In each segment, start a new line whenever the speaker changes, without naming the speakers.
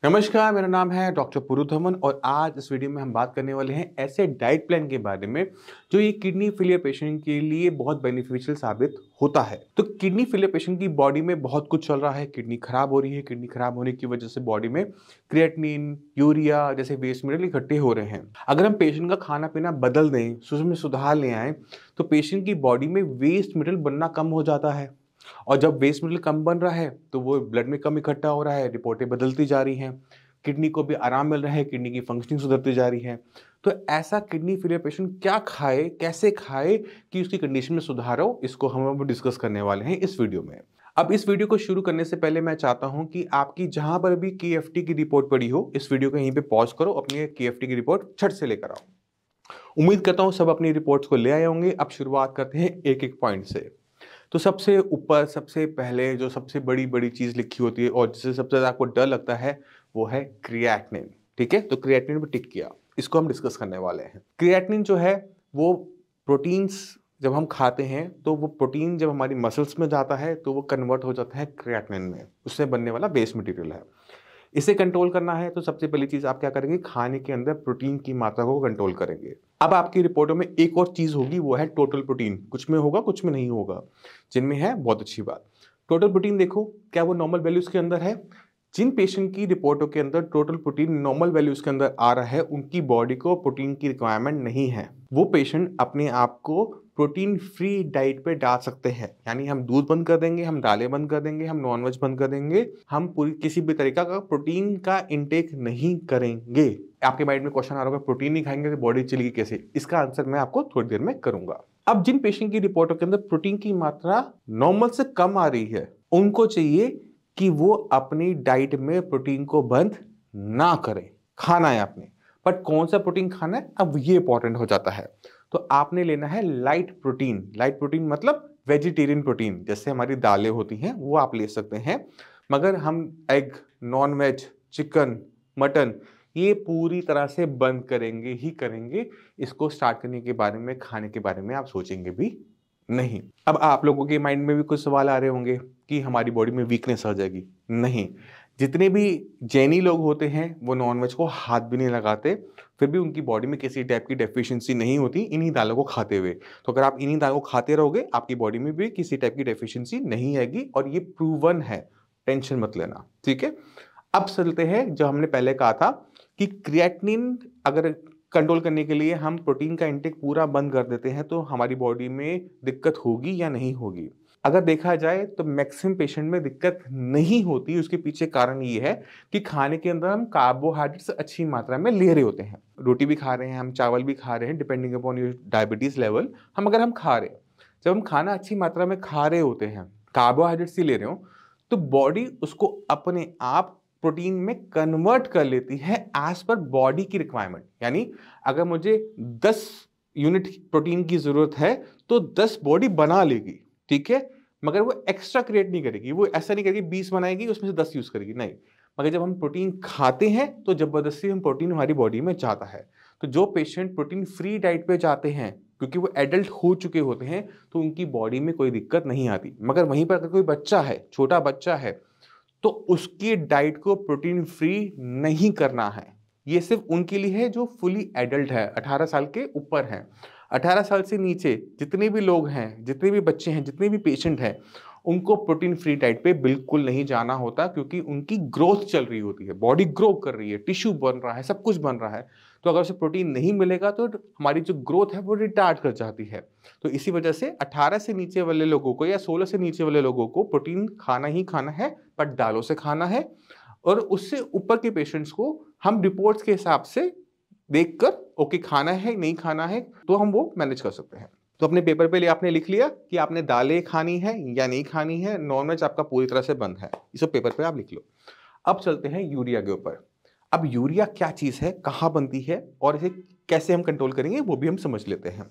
नमस्कार, मेरा नाम है डॉक्टर पुरुधमन और आज इस वीडियो में हम बात करने वाले हैं ऐसे डाइट प्लान के बारे में जो ये किडनी फेलियर पेशेंट के लिए बहुत बेनिफिशियल साबित होता है। तो किडनी फेलियर पेशेंट की बॉडी में बहुत कुछ चल रहा है, किडनी खराब हो रही है, किडनी खराब होने की वजह से बॉडी में क्रिएटिनिन, यूरिया जैसे वेस्ट मटेरियल इकट्ठे हो रहे हैं। अगर हम पेशेंट का खाना पीना बदल दें, उसमें सुधार ले आएँ, तो पेशेंट की बॉडी में वेस्ट मटेरियल बनना कम हो जाता है। और जब वेस्ट मटेरियल कम बन रहा है तो वो ब्लड में कम इकट्ठा हो रहा है, रिपोर्टें बदलती जा रही हैं, किडनी को भी आराम मिल रहा है, किडनी की फंक्शनिंग सुधरती जा रही है। तो ऐसा किडनी फेलियर पेशेंट क्या खाए, कैसे खाए कि उसकी कंडीशन में सुधार हो, इसको हम अब डिस्कस करने वाले हैं इस वीडियो में। अब इस वीडियो को शुरू करने से पहले मैं चाहता हूं कि आपकी जहां पर भी केएफटी की रिपोर्ट पड़ी हो, इस वीडियो को यहीं पे पॉज करो, अपनी केएफटी की रिपोर्ट झट से लेकर आओ। उम्मीद करता हूं सब अपनी रिपोर्ट्स को ले आए होंगे। अब शुरुआत करते हैं एक एक पॉइंट से। तो सबसे ऊपर सबसे पहले जो सबसे बड़ी बड़ी चीज लिखी होती है और जिससे सबसे ज्यादा आपको डर लगता है वो है क्रिएटिनिन। ठीक है, तो क्रिएटिनिन पे टिक किया, इसको हम डिस्कस करने वाले हैं। क्रिएटिनिन जो है वो प्रोटीन्स जब हम खाते हैं तो वो प्रोटीन जब हमारी मसल्स में जाता है तो वो कन्वर्ट हो जाता है क्रिएटिनिन में, उससे बनने वाला बेस मटेरियल है। इसे कंट्रोल करना है तो सबसे पहली चीज आप क्या करेंगे, खाने के अंदर प्रोटीन की मात्रा को कंट्रोल करेंगे। अब आपकी रिपोर्टों में एक और चीज होगी, वो है टोटल प्रोटीन। कुछ में होगा, कुछ में नहीं होगा। जिनमें है बहुत अच्छी बात। टोटल प्रोटीन देखो, क्या वो नॉर्मल वैल्यूज के अंदर है? जिन पेशेंट की रिपोर्टों के अंदर टोटल प्रोटीन नॉर्मल वैल्यूज के अंदर आ रहा है, उनकी बॉडी को प्रोटीन की रिक्वायरमेंट नहीं है। वो पेशेंट अपने आप को प्रोटीन फ्री डाइट पे डाल सकते हैं। यानी हम दूध बंद कर देंगे, हम दालें बंद कर देंगे, हम नॉनवेज बंद कर देंगे, हम पूरी किसी भी तरीका का प्रोटीन का इंटेक नहीं करेंगे। आपके माइंड में क्वेश्चन आ रहा होगा, प्रोटीन नहीं खाएंगे तो बॉडी चलेगी कैसे? इसका आंसर मैं आपको थोड़ी देर में करूंगा। अब जिन पेशेंट की रिपोर्टों के अंदर प्रोटीन की मात्रा नॉर्मल से कम आ रही है, उनको चाहिए कि वो अपनी डाइट में प्रोटीन को बंद ना करें। खाना है आपने, बट कौन सा प्रोटीन खाना है अब ये इंपॉर्टेंट हो जाता है। तो आपने लेना है लाइट प्रोटीन। लाइट प्रोटीन मतलब वेजिटेरियन प्रोटीन, जैसे हमारी दालें होती हैं वो आप ले सकते हैं। मगर हम egg, non veg, chicken, mutton ये पूरी तरह से बंद करेंगे ही करेंगे। इसको स्टार्ट करने के बारे में, खाने के बारे में आप सोचेंगे भी नहीं। अब आप लोगों के माइंड में भी कुछ सवाल आ रहे होंगे कि हमारी बॉडी में वीकनेस आ जाएगी। नहीं, जितने भी जैनी लोग होते हैं वो नॉनवेज को हाथ भी नहीं लगाते, फिर भी उनकी बॉडी में किसी टाइप की डेफिशिएंसी नहीं होती इन्हीं दालों को खाते हुए। तो अगर आप इन्हीं दालों को खाते रहोगे, आपकी बॉडी में भी किसी टाइप की डेफिशिएंसी नहीं आएगी और ये प्रूवन है, टेंशन मत लेना। ठीक है, अब चलते हैं जो हमने पहले कहा था कि क्रिएटिनिन अगर कंट्रोल करने के लिए हम प्रोटीन का इंटेक पूरा बंद कर देते हैं तो हमारी बॉडी में दिक्कत होगी या नहीं होगी? अगर देखा जाए तो मैक्सिमम पेशेंट में दिक्कत नहीं होती। उसके पीछे कारण ये है कि खाने के अंदर हम कार्बोहाइड्रेट्स अच्छी मात्रा में ले रहे होते हैं। रोटी भी खा रहे हैं, हम चावल भी खा रहे हैं, depending upon your diabetes level. हम खा रहे हैं, जब हम खाना अच्छी मात्रा में खा रहे होते हैं, कार्बोहाइड्रेट्स ही ले रहे हो, तो बॉडी उसको अपने आप प्रोटीन में कन्वर्ट कर लेती है एज पर बॉडी की रिक्वायरमेंट। यानी अगर मुझे 10 यूनिट प्रोटीन की जरूरत है तो 10 बॉडी बना लेगी। ठीक है, मगर वो एक्स्ट्रा क्रिएट नहीं करेगी। वो ऐसा नहीं करेगी 20 बनाएगी उसमें से 10 यूज करेगी, नहीं। मगर जब हम प्रोटीन खाते हैं तो जबरदस्ती हम प्रोटीन हमारी बॉडी में जाता है। तो जो पेशेंट प्रोटीन फ्री डाइट पे जाते हैं, क्योंकि वो एडल्ट हो चुके होते हैं, तो उनकी बॉडी में कोई दिक्कत नहीं आती। मगर वहीं पर अगर कोई बच्चा है, छोटा बच्चा है, तो उसकी डाइट को प्रोटीन फ्री नहीं करना है। ये सिर्फ उनके लिए है जो फुली एडल्ट है, 18 साल के ऊपर हैं। 18 साल से नीचे जितने भी लोग हैं, जितने भी बच्चे हैं, जितने भी पेशेंट हैं, उनको प्रोटीन फ्री डाइट पे बिल्कुल नहीं जाना होता, क्योंकि उनकी ग्रोथ चल रही होती है, बॉडी ग्रो कर रही है, टिश्यू बन रहा है, सब कुछ बन रहा है। तो अगर उसे प्रोटीन नहीं मिलेगा तो हमारी जो ग्रोथ है वो रिटार्ड कर जाती है। तो इसी वजह से 18 से नीचे वाले लोगों को या 16 से नीचे वाले लोगों को प्रोटीन खाना ही खाना है, बट दालों से खाना है। और उससे ऊपर के पेशेंट्स को हम रिपोर्ट्स के हिसाब से देखकर ओके खाना है नहीं खाना है तो हम वो मैनेज कर सकते हैं। तो अपने पेपर पे आपने लिख लिया कि आपने दालें खानी है या नहीं खानी है, नॉनवेज आपका पूरी तरह से बंद है, इसे पेपर पे आप लिख लो। अब चलते हैं यूरिया के ऊपर। अब यूरिया क्या चीज है, कहाँ बनती है और इसे कैसे हम कंट्रोल करेंगे वो भी हम समझ लेते हैं।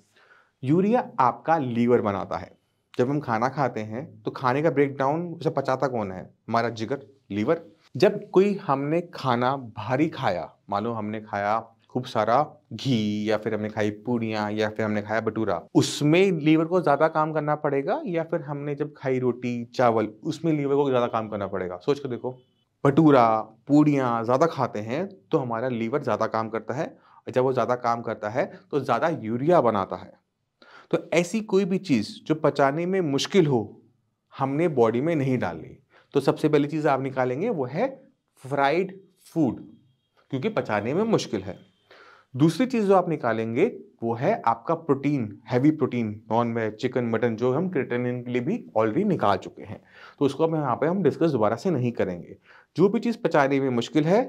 यूरिया आपका लीवर बनाता है। जब हम खाना खाते हैं तो खाने का ब्रेक डाउन उसे पचाता कौन है? हमारा जिगर, लीवर। जब कोई हमने खाना भारी खाया, मान लो हमने खाया खूब सारा घी, या फिर हमने खाई पूड़ियाँ, या फिर हमने खाया भटूरा, उसमें लीवर को ज्यादा काम करना पड़ेगा, या फिर हमने जब खाई रोटी चावल उसमें लीवर को ज्यादा काम करना पड़ेगा? सोच कर देखो। भटूरा, पूड़ियाँ ज़्यादा खाते हैं तो हमारा लीवर ज़्यादा काम करता है, और जब वो ज़्यादा काम करता है तो ज़्यादा यूरिया बनाता है। तो ऐसी कोई भी चीज़ जो पचाने में मुश्किल हो, हमने बॉडी में नहीं डालनी। तो सबसे पहली चीज़ आप निकालेंगे वो है फ्राइड फूड, क्योंकि पचाने में मुश्किल है। दूसरी चीज़ जो आप निकालेंगे वो है आपका protein, heavy protein, non veg, chicken, mutton, जो हम क्रिएटिनिन के लिए भी ऑलरेडी निकाल चुके हैं। तो उसको अब यहाँ पे हम डिस्कस दोबारा से नहीं करेंगे। जो भी चीज़ पचाने में मुश्किल है,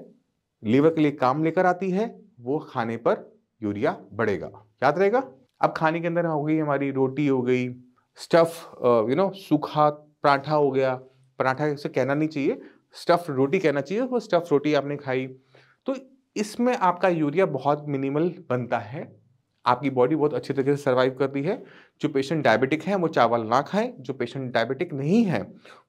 लीवर के लिए काम लेकर आती है, वो खाने पर यूरिया बढ़ेगा। याद रहेगा? अब खाने के अंदर हो गई हमारी रोटी, हो गई स्टफ, सूखा पराठा हो गया। पराठा इसे कहना नहीं चाहिए, स्टफ्ड रोटी कहना चाहिए। वो स्टफ्ड रोटी आपने खाई, तो इसमें आपका यूरिया बहुत मिनिमल बनता है। आपकी बॉडी बहुत अच्छी तरीके से सर्वाइव करती है। जो पेशेंट डायबिटिक हैं वो चावल ना खाएं, जो पेशेंट डायबिटिक नहीं है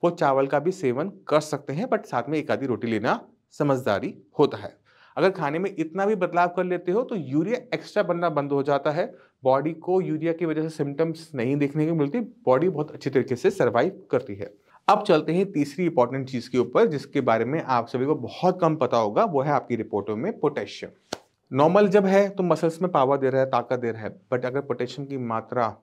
वो चावल का भी सेवन कर सकते हैं, बट साथ में एक आधी रोटी लेना समझदारी होता है। अगर खाने में इतना भी बदलाव कर लेते हो तो यूरिया एक्स्ट्रा बनना बंद हो जाता है। बॉडी को यूरिया की वजह से सिम्टम्स नहीं देखने को मिलती, बॉडी बहुत अच्छी तरीके से सर्वाइव करती है। अब चलते हैं तीसरी इंपॉर्टेंट चीज के ऊपर, जिसके बारे में आप सभी को बहुत कम पता होगा, वो है आपकी रिपोर्टों में पोटेशियम। नॉर्मल जब है तो मसल्स में पावर दे रहा है, ताकत दे रहा है, बट अगर पोटेशियम की मात्रा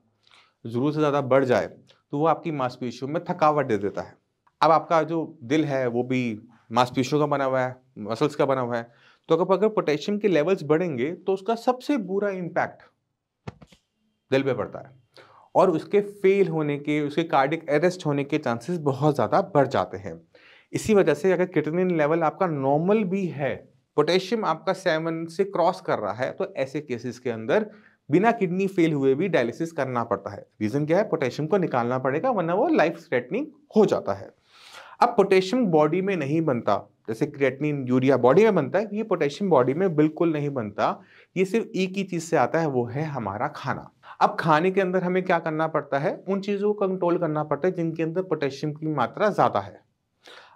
जरूरत से ज्यादा बढ़ जाए तो वो आपकी मांसपेशियों में थकावट दे देता है। अब आपका जो दिल है वो भी मांसपेशियों का बना हुआ है, मसल्स का बना हुआ है। तो अगर पोटेशियम के लेवल्स बढ़ेंगे तो उसका सबसे बुरा इंपैक्ट दिल पे पड़ता है, और उसके फेल होने के, उसके कार्डियक अरेस्ट होने के चांसेस बहुत ज़्यादा बढ़ जाते हैं। इसी वजह से अगर क्रिएटिनिन लेवल आपका नॉर्मल भी है, पोटेशियम आपका 7 से क्रॉस कर रहा है, तो ऐसे केसेस के अंदर बिना किडनी फेल हुए भी डायलिसिस करना पड़ता है। रीजन क्या है? पोटेशियम को निकालना पड़ेगा, वरना वो लाइफ थ्रेटनिंग हो जाता है। अब पोटेशियम बॉडी में नहीं बनता, जैसे क्रिएटिनिन, यूरिया बॉडी में बनता है, ये पोटेशियम बॉडी में बिल्कुल नहीं बनता। ये सिर्फ एक ही चीज से आता है, वो है हमारा खाना। अब खाने के अंदर हमें क्या करना पड़ता है? उन चीजों को कंट्रोल करना पड़ता है जिनके अंदर पोटेशियम की मात्रा ज्यादा है।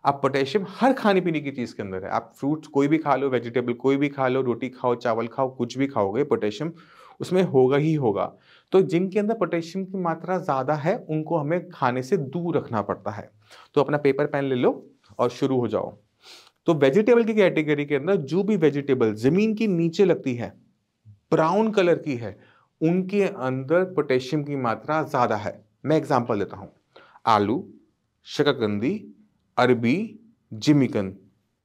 अब पोटेशियम हर खाने पीने की चीज के अंदर है। आप फ्रूट्स कोई भी खा लो, वेजिटेबल कोई भी खा लो, रोटी खाओ, चावल खाओ, कुछ भी खाओगे, पोटेशियम उसमें होगा ही होगा। तो जिनके अंदर पोटेशियम की मात्रा ज्यादा है उनको हमें खाने से दूर रखना पड़ता है। तो अपना पेपर पेन ले लो और शुरू हो जाओ। तो वेजिटेबल की कैटेगरी के अंदर जो भी वेजिटेबल जमीन के नीचे लगती है, ब्राउन कलर की है, उनके अंदर पोटेशियम की मात्रा ज्यादा है। मैं एग्जांपल देता हूं, आलू, शकरकंदी, अरबी, जिमिकन,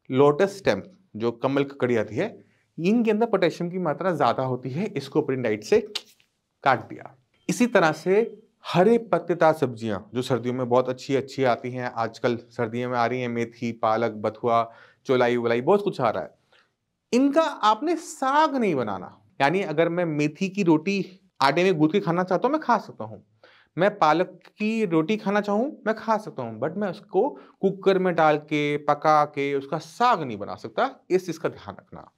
लोटस स्टेम, जो कमल ककड़ी आती है, इनके अंदर पोटेशियम की मात्रा ज्यादा होती है। इसको अपनी डाइट से काट दिया। इसी तरह से हरे पत्तेदार सब्जियां जो सर्दियों में बहुत अच्छी अच्छी आती हैं, आजकल सर्दियों में आ रही हैं, मेथी, पालक, बथुआ, चौलाई वलाई, बहुत कुछ आ रहा है। इनका आपने साग नहीं बनाना। यानी अगर मैं मेथी की रोटी आटे में गूंथ के खाना चाहता हूं, मैं खा सकता हूं। मैं पालक की रोटी खाना चाहूं, मैं खा सकता हूं, बट मैं उसको कुकर में डाल के पका के उसका साग नहीं बना सकता। इस चीज का ध्यान रखना।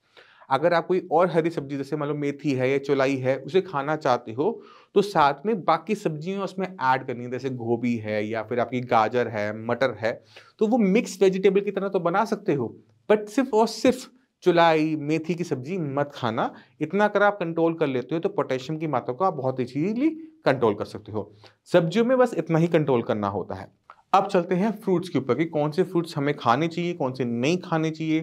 अगर आप कोई और हरी सब्जी, जैसे मान लो मेथी है या चौलाई है, उसे खाना चाहते हो, तो साथ में बाकी सब्जियां उसमें ऐड करनी है, जैसे गोभी है या फिर आपकी गाजर है, मटर है, तो वो मिक्स वेजिटेबल की तरह तो बना सकते हो, बट सिर्फ और सिर्फ चुलाई मेथी की सब्जी मत खाना। इतना अगर आप कंट्रोल कर लेते हो तो पोटेशियम की मात्रा को आप बहुत इजीली कंट्रोल कर सकते हो। सब्जियों में बस इतना ही कंट्रोल करना होता है। अब चलते हैं फ्रूट्स के ऊपर कि कौन से फ्रूट्स हमें खाने चाहिए, कौन से नहीं खाने चाहिए,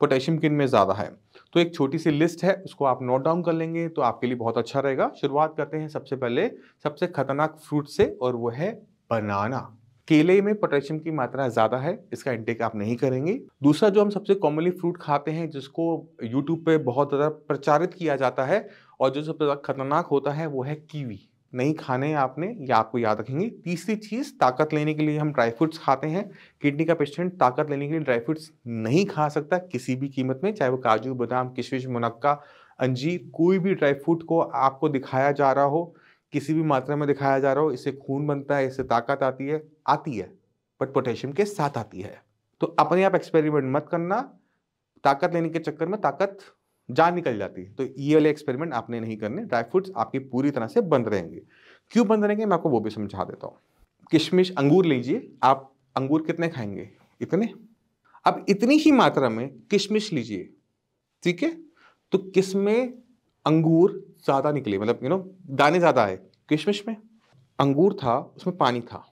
पोटेशियम किन में ज़्यादा है। तो एक छोटी सी लिस्ट है, उसको आप नोट डाउन कर लेंगे तो आपके लिए बहुत अच्छा रहेगा। शुरुआत करते हैं सबसे पहले सबसे खतरनाक फ्रूट से, और वो है बनाना। केले में पोटेशियम की मात्रा ज्यादा है, इसका इंटेक आप नहीं करेंगे। दूसरा जो हम सबसे कॉमनली फ्रूट खाते हैं, जिसको यूट्यूब पे बहुत ज्यादा प्रचारित किया जाता है और जो सबसे ज्यादा खतरनाक होता है, वो है कीवी। नहीं खाने आपने, या आपको याद रखेंगे। तीसरी चीज, ताकत लेने के लिए हम ड्राई फ्रूट्स खाते हैं। किडनी का पेशेंट ताकत लेने के लिए ड्राई फ्रूट्स नहीं खा सकता किसी भी कीमत में, चाहे वो काजू, बादाम, किशमिश, मुनक्का, अंजीर, कोई भी ड्राई फ्रूट को आपको दिखाया जा रहा हो, किसी भी मात्रा में दिखाया जा रहा हो, इससे खून बनता है, इससे ताकत आती है, बट पोटेशियम के साथ आती है। तो अपने आप एक्सपेरिमेंट मत करना, ताकत लेने के चक्कर में ताकत जान निकल जाती है। तो ये वाले एक्सपेरिमेंट आपने नहीं करने। ड्राई फ्रूट्स आपकी पूरी तरह से बंद रहेंगे। क्यों बंद रहेंगे, मैं आपको वो भी समझा देता हूँ। किशमिश, अंगूर लीजिए आप, अंगूर कितने खाएंगे? इतने। अब इतनी ही मात्रा में किशमिश लीजिए, ठीक है, तो किसमें अंगूर ज्यादा निकले, मतलब दाने ज्यादा आए? किशमिश में। अंगूर था, उसमें पानी था,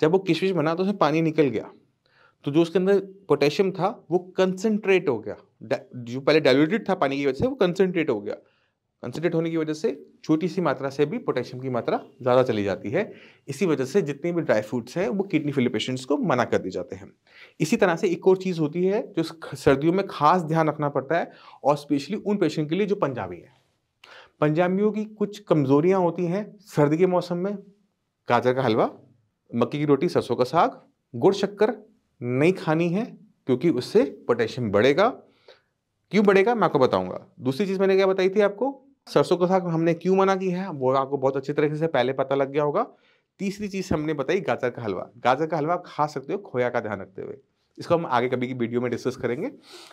जब वो किशमिश बना तो उसमें पानी निकल गया, तो जो उसके अंदर पोटेशियम था वो कंसंट्रेट हो गया, जो पहले डाइल्यूटेड था पानी की वजह से वो कंसंट्रेट हो गया। कंसंट्रेट होने की वजह से छोटी सी मात्रा से भी पोटेशियम की मात्रा ज़्यादा चली जाती है। इसी वजह से जितने भी ड्राई फ्रूट्स हैं वो किडनी फेलियर पेशेंट्स को मना कर दिए जाते हैं। इसी तरह से एक और चीज़ होती है जो सर्दियों में खास ध्यान रखना पड़ता है, और स्पेशली उन पेशेंट के लिए जो पंजाबी हैं। पंजाबियों की कुछ कमज़ोरियाँ होती हैं सर्दी के मौसम में। गाजर का हलवा, मक्की की रोटी, सरसों का साग, गुड़ शक्कर नहीं खानी है, क्योंकि उससे पोटेशियम बढ़ेगा। क्यों बढ़ेगा मैं आपको बताऊंगा। दूसरी चीज़ मैंने क्या बताई थी आपको, सरसों का साग हमने क्यों मना किया है वो आपको बहुत अच्छी तरीके से पहले पता लग गया होगा। तीसरी चीज़ हमने बताई गाजर का हलवा। गाजर का हलवा खा सकते हो खोया का ध्यान रखते हुए। इसको हम आगे कभी की वीडियो में डिस्कस करेंगे।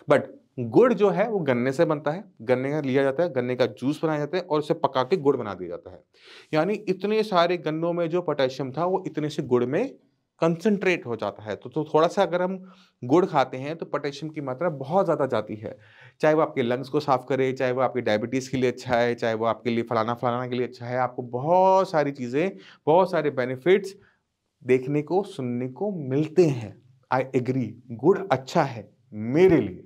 बट गुड़ जो है वो गन्ने से बनता है, गन्ने का लिया जाता है, गन्ने का जूस बनाया जाता है और उसे पका के गुड़ बना दिया जाता है। यानी इतने सारे गन्नों में जो पोटेशियम था वो इतने से गुड़ में कंसंट्रेट हो जाता है। तो थोड़ा सा अगर हम गुड़ खाते हैं तो पोटेशियम की मात्रा बहुत ज़्यादा जाती है। चाहे वो आपके लंग्स को साफ करे, चाहे वो आपकी डायबिटीज़ के लिए अच्छा है, चाहे वो आपके लिए फलाना फलाना के लिए अच्छा है। आपको बहुत सारी चीज़ें, बहुत सारे बेनिफिट्स देखने को सुनने को मिलते हैं। आई एग्री, गुड़ अच्छा है मेरे लिए।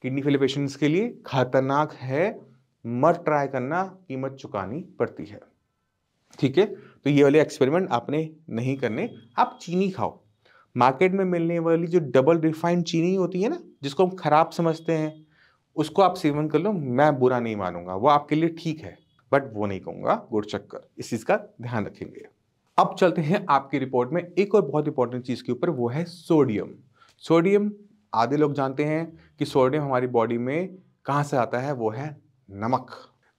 किडनी फेलियर पेशेंट्स के लिए खतरनाक है, मत ट्राई करना, कीमत चुकानी पड़ती है। ठीक है, तो ये वाले एक्सपेरिमेंट आपने नहीं करने। आप चीनी खाओ, मार्केट में मिलने वाली जो डबल रिफाइंड चीनी होती है ना, जिसको हम खराब समझते हैं, उसको आप सेवन कर लो, मैं बुरा नहीं मानूंगा, वो आपके लिए ठीक है, बट वो नहीं कहूंगा गुड़ शक्कर। इस चीज का ध्यान रखेंगे। अब चलते हैं आपकी रिपोर्ट में एक और बहुत इंपॉर्टेंट चीज के ऊपर, वो है सोडियम। सोडियम, आधे लोग जानते हैं कि सोडियम हमारी बॉडी में कहाँ से आता है, वो है नमक।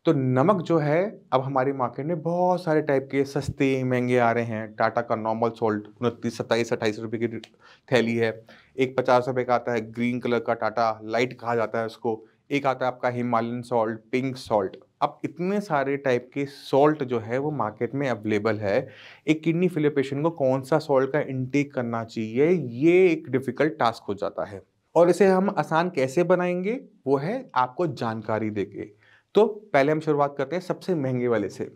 तो नमक जो है अब हमारी मार्केट में बहुत सारे टाइप के सस्ते महंगे आ रहे हैं। टाटा का नॉर्मल सॉल्ट 29, 27, 28 रुपये की थैली है। एक 50 रुपये का आता है ग्रीन कलर का, टाटा लाइट कहा जाता है उसको। एक आता है आपका हिमालयन सॉल्ट, पिंक सॉल्ट। अब इतने सारे टाइप के सॉल्ट जो है वो मार्केट में अवेलेबल है। एक किडनी फेलियर पेशेंट को कौन सा सॉल्ट का इंटेक करना चाहिए, ये एक डिफिकल्ट टास्क हो जाता है। और इसे हम आसान कैसे बनाएंगे, वो है आपको जानकारी देके। तो पहले हम शुरुआत करते हैं सबसे महंगे वाले से।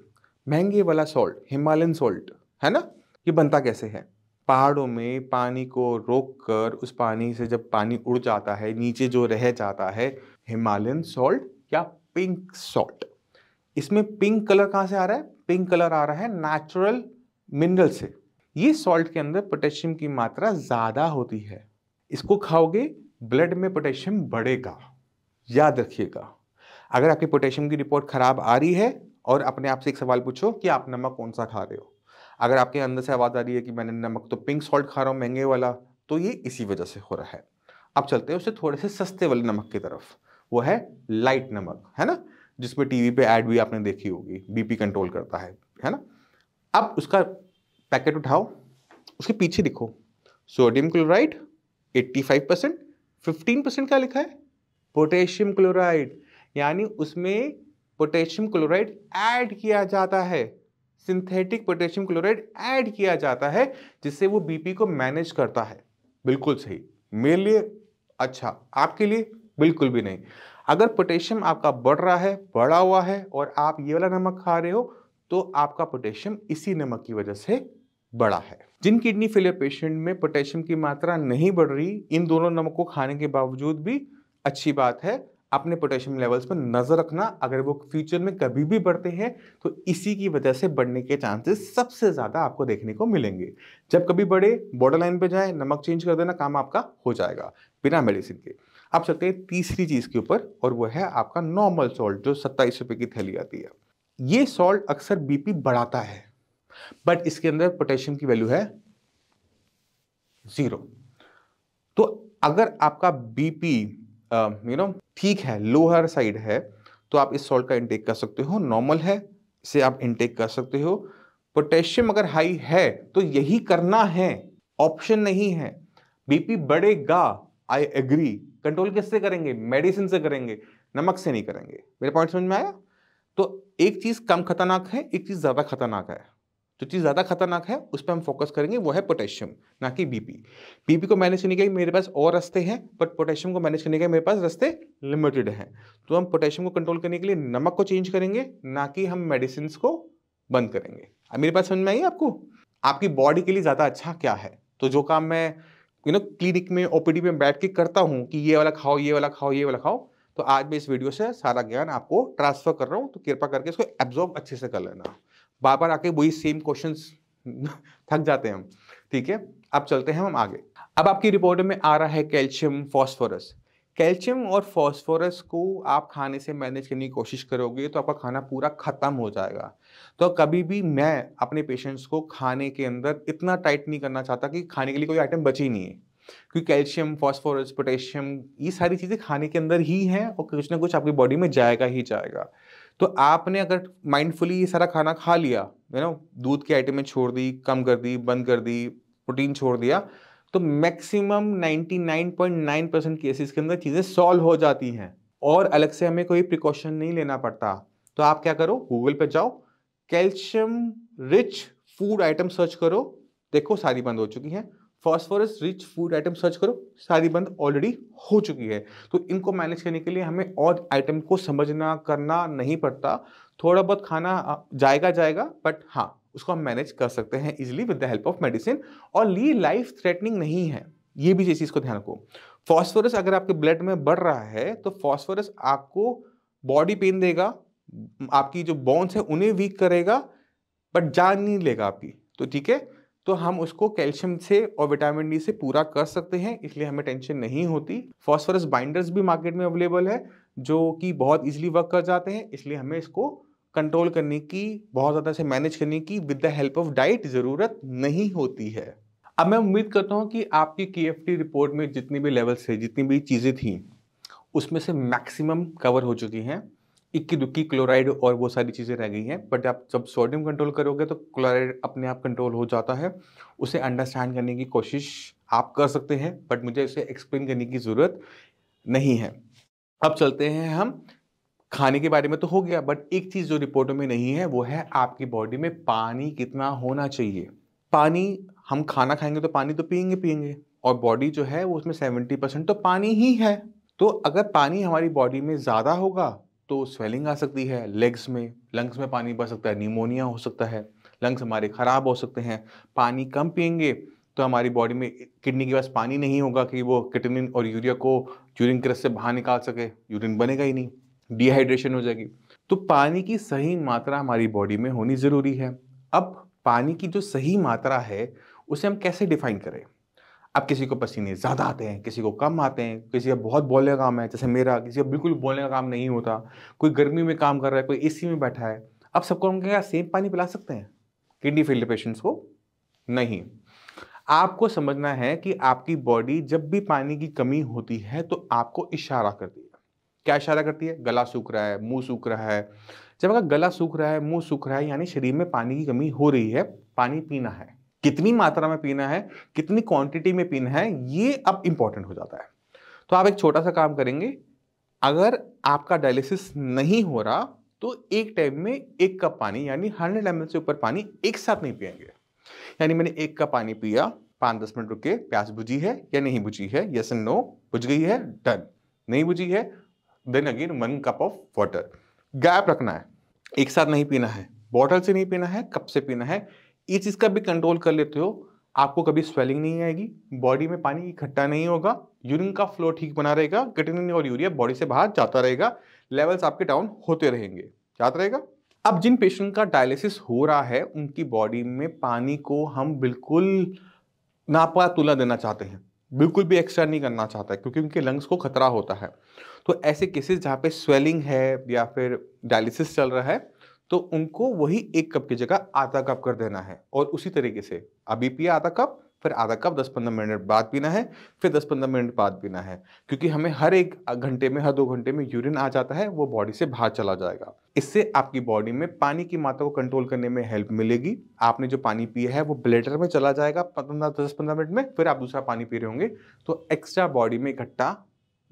महंगे वाला सॉल्ट हिमालयन सॉल्ट है ना, ये बनता कैसे है? पहाड़ों में पानी को रोककर उस पानी से जब पानी उड़ जाता है नीचे जो रह जाता है, हिमालयन सॉल्ट या पिंक सॉल्ट। इसमें पिंक कलर कहां से आ रहा है? पिंक कलर आ रहा है नेचुरल मिनरल से। ये सॉल्ट के अंदर पोटेशियम की मात्रा ज्यादा होती है। इसको खाओगे ब्लड में पोटेशियम बढ़ेगा, याद रखिएगा। अगर आपकी पोटेशियम की रिपोर्ट खराब आ रही है और अपने आप से एक सवाल पूछो कि आप नमक कौन सा खा रहे हो। अगर आपके अंदर से आवाज आ रही है कि मैंने नमक तो पिंक सॉल्ट खा रहा हूं महंगे वाला, तो ये इसी वजह से हो रहा है। अब चलते हैं उससे थोड़े से सस्ते वाले नमक की तरफ, वो है लाइट नमक, है ना, जिसमें टीवी पे ऐड भी आपने देखी होगी, बीपी कंट्रोल करता है ना। अब उसका पैकेट उठाओ, उसके पीछे दिखो सोडियम क्लोराइड 85%, 15% क्या लिखा है? Potassium chloride. यानी उसमें पोटेशियम क्लोराइड ऐड किया जाता है, सिंथेटिक पोटेशियम क्लोराइड ऐड किया जाता है, जिससे वो बीपी को मैनेज करता है। बिल्कुल सही, मेरे लिए अच्छा, आपके लिए बिल्कुल भी नहीं। अगर पोटेशियम आपका बढ़ रहा है, बढ़ा हुआ है, और आप ये वाला नमक खा रहे हो, तो आपका पोटेशियम इसी नमक की वजह से बढ़ा है। जिन किडनी फेलियर पेशेंट में पोटेशियम की मात्रा नहीं बढ़ रही, इन दोनों नमक को खाने के बावजूद भी अच्छी बात है, अपने पोटेशियम लेवल्स पर नजर रखना। अगर वो फ्यूचर में कभी भी बढ़ते हैं तो इसी की वजह से बढ़ने के चांसेस सबसे ज्यादा आपको देखने को मिलेंगे। जब कभी बढ़े, बॉर्डर लाइन पे जाए, नमक चेंज कर देना, काम आपका हो जाएगा बिना मेडिसिन के। अब चलते हैं तीसरी चीज के ऊपर, और वो है आपका नॉर्मल सॉल्ट, जो 27 रुपए की थैली आती है। ये सॉल्ट अक्सर बीपी बढ़ाता है, बट इसके अंदर पोटेशियम की वैल्यू है 0। तो अगर आपका बीपी ठीक है, लोअर साइड है, तो आप इस सॉल्ट का इंटेक कर सकते हो। नॉर्मल है, इसे आप इंटेक कर सकते हो। पोटेशियम अगर हाई है तो यही करना है, ऑप्शन नहीं है। बीपी बढ़ेगा, आई एग्री। कंट्रोल किससे करेंगे? मेडिसिन से करेंगे, नमक से नहीं करेंगे। मेरे पॉइंट समझ में आया? तो एक चीज कम खतरनाक है, एक चीज ज्यादा खतरनाक है। जो चीज ज्यादा खतरनाक है उस पर हम फोकस करेंगे, वो है पोटेशियम, ना कि बीपी। बीपी को मैनेज करने के मेरे पास और रास्ते हैं, बट पोटेशियम को मैनेज करने के मेरे पास रास्ते लिमिटेड हैं। तो हम पोटेशियम को कंट्रोल करने के लिए नमक को चेंज करेंगे, ना कि हम मेडिसिन को बंद करेंगे। अब मेरे पास समझ में आई आपको, आपकी बॉडी के लिए ज्यादा अच्छा क्या है? तो जो काम मैं क्लिनिक में ओपीडी में बैठ के करता हूँ कि ये वाला खाओ, ये वाला खाओ, ये वाला खाओ, तो आज मैं इस वीडियो से सारा ज्ञान आपको ट्रांसफर कर रहा हूँ, तो कृपा करके इसको एब्जॉर्ब अच्छे से कर लेना। बार बार आके वही सेम क्वेश्चंस थक जाते हैं हम। ठीक है, अब चलते हैं हम आगे। अब आपकी रिपोर्ट में आ रहा है कैल्शियम, फॉस्फोरस। कैल्शियम और फॉस्फोरस को आप खाने से मैनेज करने की कोशिश करोगे तो आपका खाना पूरा खत्म हो जाएगा। तो कभी भी मैं अपने पेशेंट्स को खाने के अंदर इतना टाइट नहीं करना चाहता कि खाने के लिए कोई आइटम बची नहीं है, क्योंकि कैल्शियम, फॉस्फोरस, पोटेशियम ये सारी चीज़ें खाने के अंदर ही हैं और कुछ ना कुछ आपकी बॉडी में जाएगा ही जाएगा। तो आपने अगर माइंडफुली ये सारा खाना खा लिया, दूध की आइटमें छोड़ दी, कम कर दी, बंद कर दी, प्रोटीन छोड़ दिया, तो मैक्सिमम 99.9% केसेस के अंदर चीज़ें सॉल्व हो जाती हैं और अलग से हमें कोई प्रिकॉशन नहीं लेना पड़ता। तो आप क्या करो, गूगल पे जाओ, calcium rich food item search करो, देखो सारी बंद हो चुकी हैं। Phosphorus rich food item search करो, सारी बंद ऑलरेडी हो चुकी है। तो इनको मैनेज करने के लिए हमें और आइटम को समझना करना नहीं पड़ता। थोड़ा बहुत खाना जाएगा, बट हाँ उसको हम मैनेज कर सकते हैं easily with the help of medicine, और ये लाइफ थ्रेटनिंग नहीं है। ये भी चीज को ध्यान रखो। फॉस्फोरस अगर आपके ब्लड में बढ़ रहा है तो फॉस्फोरस आपको बॉडी पेन देगा, आपकी जो बोन्स है उन्हें वीक करेगा, बट जान नहीं लेगा आपकी। तो ठीक है, तो हम उसको कैल्शियम से और विटामिन डी से पूरा कर सकते हैं, इसलिए हमें टेंशन नहीं होती। फॉस्फोरस बाइंडर्स भी मार्केट में अवेलेबल है जो कि बहुत इजीली वर्क कर जाते हैं, इसलिए हमें इसको कंट्रोल करने की, बहुत ज़्यादा से मैनेज करने की with the help of diet ज़रूरत नहीं होती है। अब मैं उम्मीद करता हूँ कि आपकी KFT रिपोर्ट में जितनी भी लेवल्स थे, जितनी भी चीज़ें थी, उसमें से मैक्सिमम कवर हो चुकी हैं। इक्की दुक्की क्लोराइड और वो सारी चीज़ें रह गई हैं, बट आप जब सोडियम कंट्रोल करोगे तो क्लोराइड अपने आप कंट्रोल हो जाता है। उसे अंडरस्टैंड करने की कोशिश आप कर सकते हैं, बट मुझे उसे एक्सप्लेन करने की ज़रूरत नहीं है। अब चलते हैं हम खाने के बारे में, तो हो गया, बट एक चीज़ जो रिपोर्टों में नहीं है वो है आपकी बॉडी में पानी कितना होना चाहिए। पानी, हम खाना खाएंगे तो पानी तो पियेंगे, और बॉडी जो है वो उसमें 70% तो पानी ही है। तो अगर पानी हमारी बॉडी में ज़्यादा होगा तो स्वेलिंग आ सकती है लेग्स में, लंग्स में पानी बढ़ सकता है, निमोनिया हो सकता है, लंग्स हमारे ख़राब हो सकते हैं। पानी कम पियेंगे तो हमारी बॉडी में किडनी के पास पानी नहीं होगा कि वो क्रिएटिनिन और यूरिया को यूरिन के रस से बाहर निकाल सके, यूरिन बनेगा ही नहीं, डिहाइड्रेशन हो जाएगी। तो पानी की सही मात्रा हमारी बॉडी में होनी ज़रूरी है। अब पानी की जो सही मात्रा है उसे हम कैसे डिफाइन करें। अब किसी को पसीने ज़्यादा आते हैं, किसी को कम आते हैं, किसी का बहुत बोलने का काम है जैसे मेरा, किसी का बिल्कुल बोलने का काम नहीं होता, कोई गर्मी में काम कर रहा है, कोई एसी में बैठा है। अब सबको हम क्या सेम पानी पिला सकते हैं किडनी फेलियर पेशेंट्स को? नहीं। आपको समझना है कि आपकी बॉडी जब भी पानी की कमी होती है तो आपको इशारा करती है। क्या इशारा करती है? गला सूख रहा है, मुंह सूख रहा है। जब अगर गला सूख रहा है, मुंह सूख रहा है, यानी शरीर में पानी की कमी हो रही है, पानी पीना है। कितनी मात्रा में पीना है, कितनी क्वांटिटी में पीना है, ये अब इंपॉर्टेंट हो जाता है। तो आप एक छोटा सा काम करेंगे, अगर आपका डायलिसिस नहीं हो रहा तो एक टाइम में 1 कप पानी यानी 100 ml से ऊपर पानी एक साथ नहीं पिएंगे। यानी मैंने 1 कप पानी पिया, 5-10 मिनट रुक के, प्यास बुझी है या नहीं बुझी है, यस एंड नो, बुझ गई है, डन, नहीं बुझी है, then again 1 cup of water. Gap रखना है, एक साथ नहीं पीना है, बॉटल से नहीं पीना है, कप से पीना है। इस चीज़ का भी कंट्रोल कर लेते हो, आपको कभी स्वेलिंग नहीं आएगी, बॉडी में पानी इकट्ठा नहीं होगा, यूरिन का फ्लो ठीक बना रहेगा, क्रिएटिनिन और यूरिया बॉडी से बाहर जाता रहेगा, लेवल्स आपके डाउन होते रहेंगे, याद रहेगा। अब जिन पेशेंट का डायलिसिस हो रहा है उनकी बॉडी में पानी को हम बिल्कुल नापा तुला देना चाहते हैं, बिल्कुल भी एक्स्ट्रा नहीं करना चाहता है, क्योंकि उनके लंग्स को खतरा होता है। तो ऐसे केसेस जहाँ पे स्वेलिंग है या फिर डायलिसिस चल रहा है तो उनको वही 1 कप की जगह आधा कप कर देना है, और उसी तरीके से अभी पिया आधा कप, फिर आधा कप 10-15 मिनट बाद पीना है, फिर 10-15 मिनट बाद पीना है, क्योंकि हमें हर 1 घंटे में, हर 2 घंटे में यूरिन आ जाता है, वो बॉडी से बाहर चला जाएगा। इससे आपकी बॉडी में पानी की मात्रा को कंट्रोल करने में हेल्प मिलेगी। आपने जो पानी पिया है वो ब्लैडर में चला जाएगा 10-15 मिनट में, फिर आप दूसरा पानी पी रहे होंगे तो एक्स्ट्रा बॉडी में इकट्ठा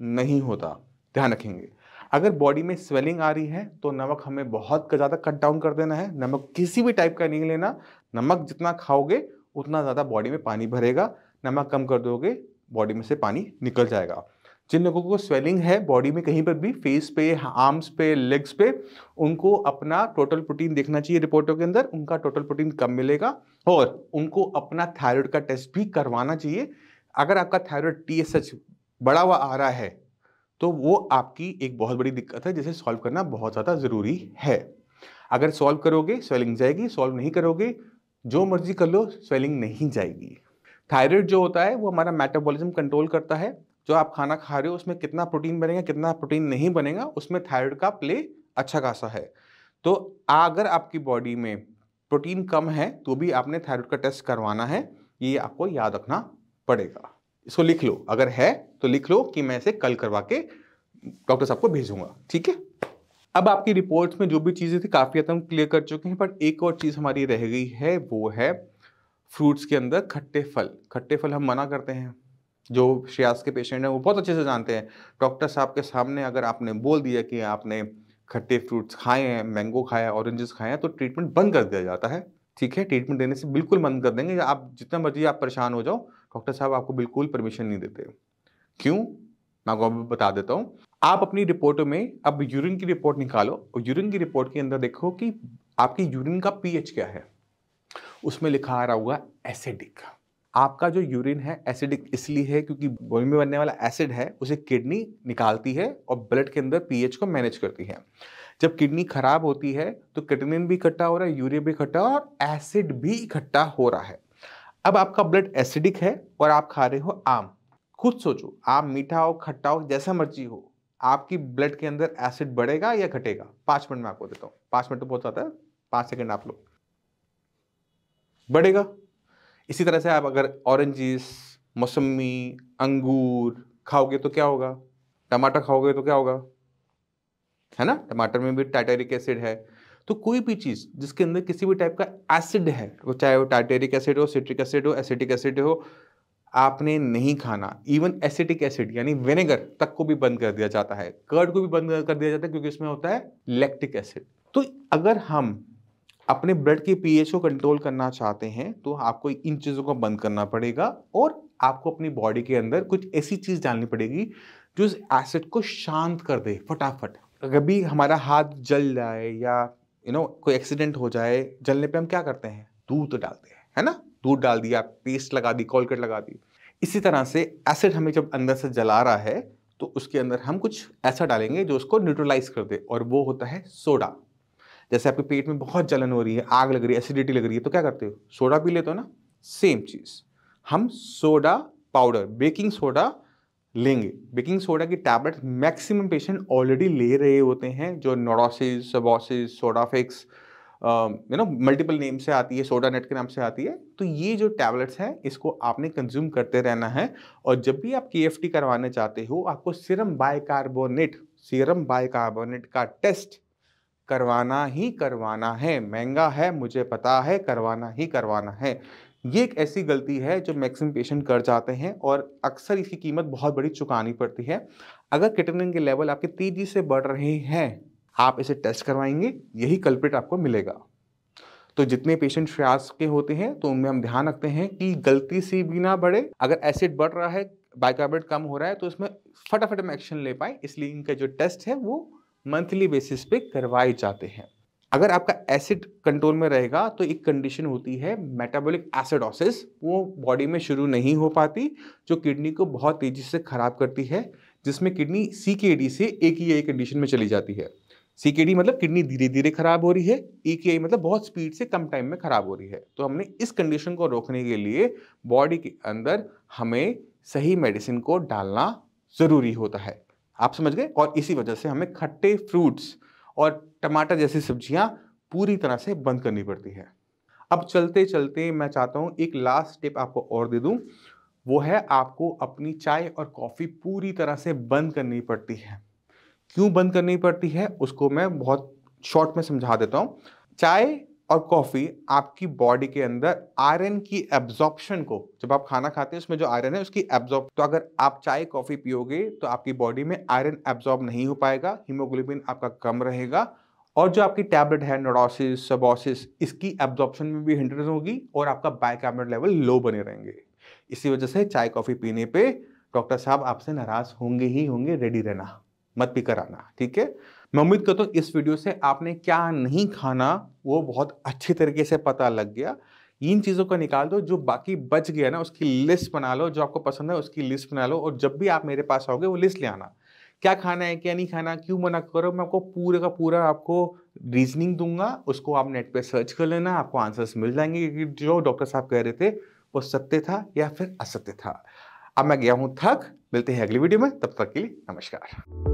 नहीं होता, ध्यान रखेंगे। अगर बॉडी में स्वेलिंग आ रही है तो नमक हमें बहुत ज़्यादा कट डाउन कर देना है, नमक किसी भी टाइप का नहीं लेना। नमक जितना खाओगे उतना ज़्यादा बॉडी में पानी भरेगा, नमक कम कर दोगे बॉडी में से पानी निकल जाएगा। जिन लोगों को स्वेलिंग है बॉडी में कहीं पर भी, फेस पे, आर्म्स पे, लेग्स पे, उनको अपना टोटल प्रोटीन देखना चाहिए रिपोर्टों के अंदर, उनका टोटल प्रोटीन कम मिलेगा, और उनको अपना थायराइड का टेस्ट भी करवाना चाहिए। अगर आपका थायराइड TSH बढ़ा हुआ आ रहा है तो वो आपकी एक बहुत बड़ी दिक्कत है जिसे सॉल्व करना बहुत ज़्यादा ज़रूरी है। अगर सॉल्व करोगे स्वेलिंग जाएगी, सॉल्व नहीं करोगे जो मर्जी कर लो स्वेलिंग नहीं जाएगी। थायराइड जो होता है वो हमारा मेटाबॉलिज्म कंट्रोल करता है। जो आप खाना खा रहे हो उसमें कितना प्रोटीन बनेगा, कितना प्रोटीन नहीं बनेगा, उसमें थायराइड का प्ले अच्छा खासा है। तो अगर आपकी बॉडी में प्रोटीन कम है तो भी आपने थायराइड का टेस्ट करवाना है, ये आपको याद रखना पड़ेगा। इसको लिख लो, अगर है तो लिख लो कि मैं इसे कल करवा के डॉक्टर साहब को भेजूंगा, ठीक है। अब आपकी रिपोर्ट्स में जो भी चीज़ें थी काफ़ी हद तक हम क्लियर कर चुके हैं, पर एक और चीज़ हमारी रह गई है, वो है फ्रूट्स के अंदर खट्टे फल। खट्टे फल हम मना करते हैं। जो श्रेयास के पेशेंट हैं वो बहुत अच्छे से जानते हैं। डॉक्टर साहब के सामने अगर आपने बोल दिया कि आपने खट्टे फ्रूट्स खाए हैं, मैंगो खाया, ऑरेंजेस खाए हैं, तो ट्रीटमेंट बंद कर दिया जाता है, ठीक है। ट्रीटमेंट देने से बिल्कुल बंद कर देंगे। आप जितना मर्जी आप परेशान हो जाओ, डॉक्टर साहब आपको बिल्कुल परमिशन नहीं देते। क्यों? मैं आपको अभी बता देता हूँ। आप अपनी रिपोर्टों में अब यूरिन की रिपोर्ट निकालो और यूरिन की रिपोर्ट के अंदर देखो कि आपकी यूरिन का पीएच क्या है। उसमें लिखा आ रहा होगा एसिडिक। आपका जो यूरिन है एसिडिक इसलिए है क्योंकि बॉडी में बनने वाला एसिड है उसे किडनी निकालती है और ब्लड के अंदर पीएच को मैनेज करती है। जब किडनी खराब होती है तो क्रिएटिनिन भी इकट्ठा हो रहा है, यूरिया भी इकट्ठा और एसिड भी इकट्ठा हो रहा है। अब आपका ब्लड एसिडिक है और आप खा रहे हो आम। खुद सोचो, आम मीठा हो, खट्टा हो, जैसा मर्जी हो, आपकी ब्लड के अंदर एसिड बढ़ेगा या घटेगा? 5 मिनट में आपको देता हूँ। 5 मिनट तो बहुत ज्यादा है, 5 सेकंड आप लो। बढ़ेगा। इसी तरह से आप अगर ऑरेंजेस, मौसमी, अंगूर खाओगे तो क्या होगा? टमाटर खाओगे तो क्या होगा? है ना, टमाटर में भी टार्टेरिक एसिड है। तो कोई भी चीज जिसके अंदर किसी भी टाइप का एसिड है, वो चाहे वो टार्टेरिक एसिड हो, सिट्रिक एसिड हो, एसिटिक एसिड हो, आपने नहीं खाना। इवन एसिटिक एसिड यानी विनेगर तक को भी बंद कर दिया जाता है, कर्ड को भी बंद कर दिया जाता है क्योंकि इसमें होता है लैक्टिक एसिड। तो अगर हम अपने ब्लड के पीएच को कंट्रोल करना चाहते हैं तो आपको इन चीज़ों को बंद करना पड़ेगा और आपको अपनी बॉडी के अंदर कुछ ऐसी चीज़ डालनी पड़ेगी जो इस एसिड को शांत कर दे फटाफट। कभी हमारा हाथ जल जाए या कोई एक्सीडेंट हो जाए, जलने पे हम क्या करते हैं? दूध डालते हैं, है ना। दूध डाल दिया, पेस्ट लगा दी, कोलगेट लगा दी। इसी तरह से एसिड हमें जब अंदर से जला रहा है तो उसके अंदर हम कुछ ऐसा डालेंगे जो उसको न्यूट्रलाइज कर दे, और वो होता है सोडा। जैसे आपके पेट में बहुत जलन हो रही है, आग लग रही है, एसिडिटी लग रही है, तो क्या करते हो? सोडा पी लेते हो ना। सेम चीज हम सोडा पाउडर, बेकिंग सोडा लेंगे। बेकिंग सोडा की टैबलेट मैक्सिमम पेशेंट ऑलरेडी ले रहे होते हैं, जो नोडोसिस, सबोसिस, सोडाफिक्स, मल्टीपल नेम से आती है, सोडा नेट के नाम से आती है। तो ये जो टैबलेट्स हैं इसको आपने कंज्यूम करते रहना है। और जब भी आप KFT करवाने चाहते हो, आपको सीरम बाइकार्बोनेट का टेस्ट करवाना ही करवाना है। महंगा है मुझे पता है, करवाना ही करवाना है। ये एक ऐसी गलती है जो मैक्सिमम पेशेंट कर जाते हैं और अक्सर इसकी कीमत बहुत बड़ी चुकानी पड़ती है। अगर क्रिएटिनिन के लेवल आपके तेजी से बढ़ रहे हैं, आप इसे टेस्ट करवाएंगे, यही कल्प्रिट आपको मिलेगा। तो जितने पेशेंट श्रेयास के होते हैं तो उनमें हम ध्यान रखते हैं कि गलती से भी ना बढ़े। अगर एसिड बढ़ रहा है, बाइकार्बोनेट कम हो रहा है, तो इसमें फटाफट हम एक्शन ले पाए, इसलिए इनका जो टेस्ट है वो मंथली बेसिस पे करवाए जाते हैं। अगर आपका एसिड कंट्रोल में रहेगा तो एक कंडीशन होती है मेटाबॉलिक एसिडोसिस, वो बॉडी में शुरू नहीं हो पाती, जो किडनी को बहुत तेजी से खराब करती है, जिसमें किडनी CKD से AKI कंडीशन में चली जाती है। CKD मतलब किडनी धीरे धीरे खराब हो रही है, AKI मतलब बहुत स्पीड से कम टाइम में खराब हो रही है। तो हमने इस कंडीशन को रोकने के लिए बॉडी के अंदर हमें सही मेडिसिन को डालना जरूरी होता है। आप समझ गए। और इसी वजह से हमें खट्टे फ्रूट्स और टमाटर जैसी सब्जियां पूरी तरह से बंद करनी पड़ती है। अब चलते चलते मैं चाहता हूं एक लास्ट टिप आपको और दे दूं, वो है आपको अपनी चाय और कॉफी पूरी तरह से बंद करनी पड़ती है। क्यों बंद करनी पड़ती है उसको मैं बहुत शॉर्ट में समझा देता हूं। चाय और कॉफी आपकी बॉडी के अंदर आयरन की एब्जॉर्प्शन को, जब आप खाना खाते हैं उसमें जो आयरन है उसकी एब्जॉर्ब, तो अगर आप चाय कॉफी पियोगे तो आपकी बॉडी में आयरन एब्जॉर्ब नहीं हो पाएगा, हीमोग्लोबिन आपका कम रहेगा, और जो आपकी टैबलेट है नोडोसिस, सबोसिस, इसकी एब्जॉर्प्शन में भी हिंड्रेंस होगी और आपका बाइकार्बोनेट लेवल लो बने रहेंगे। इसी वजह से चाय कॉफी पीने पे डॉक्टर साहब आपसे नाराज होंगे ही होंगे, रेडी रहना, मत पीकर आना, ठीक है। मैं उम्मीद करता हूँ इस वीडियो से आपने क्या नहीं खाना वो बहुत अच्छी तरीके से पता लग गया। इन चीज़ों को निकाल दो, जो बाकी बच गया ना उसकी लिस्ट बना लो, जो आपको पसंद है उसकी लिस्ट बना लो और जब भी आप मेरे पास आओगे वो लिस्ट ले आना। क्या खाना है, क्या नहीं खाना, क्यों मना करो, मैं आपको पूरे का पूरा आपको रीज़निंग दूँगा, उसको आप नेट पे सर्च कर लेना, आपको आंसर्स मिल जाएँगे कि जो डॉक्टर साहब कह रहे थे, वो सत्य था या फिर असत्य था। अब मैं गया हूँ थक, मिलते हैं अगली वीडियो में, तब तक के लिए नमस्कार।